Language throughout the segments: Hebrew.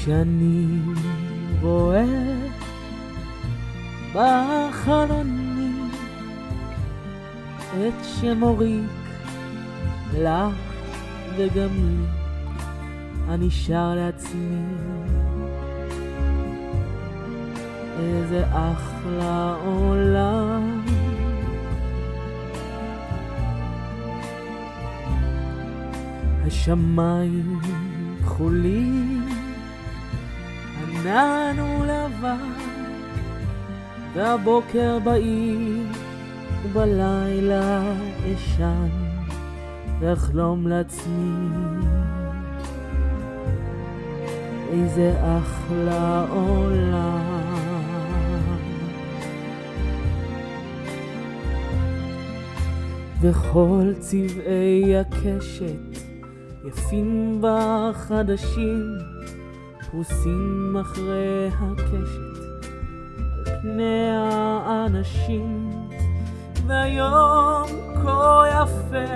כשאני רואה בחלוני את שמוריק לך וגם לי, אני שר לעצמי איזה אחלה עולם. השמיים כחולים, ענן ולבן, והבוקר בעיר ובלילה אשן ואחלום לעצמי איזה אחלה עולם. וכל צבעי הקשת יפים בחדשים, פרוסים אחרי הקשת על פני האנשים. והיום כה יפה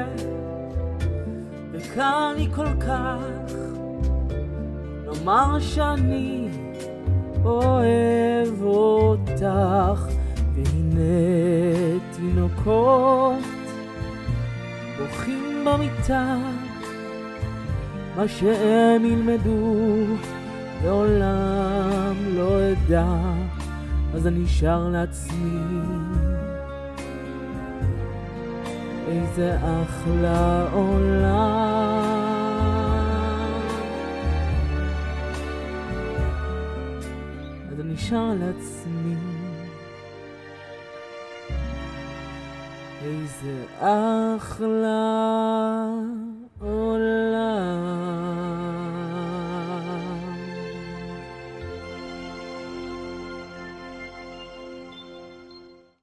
וקל לי כל כך לומר שאני אוהב אותך. והנה תינוקות בוכים במיטה, מה שהם ילמדו לעולם לא אדע, אז אני שר לעצמי איזה אחלה עולם. אז אני שר לעצמי איזה אחלה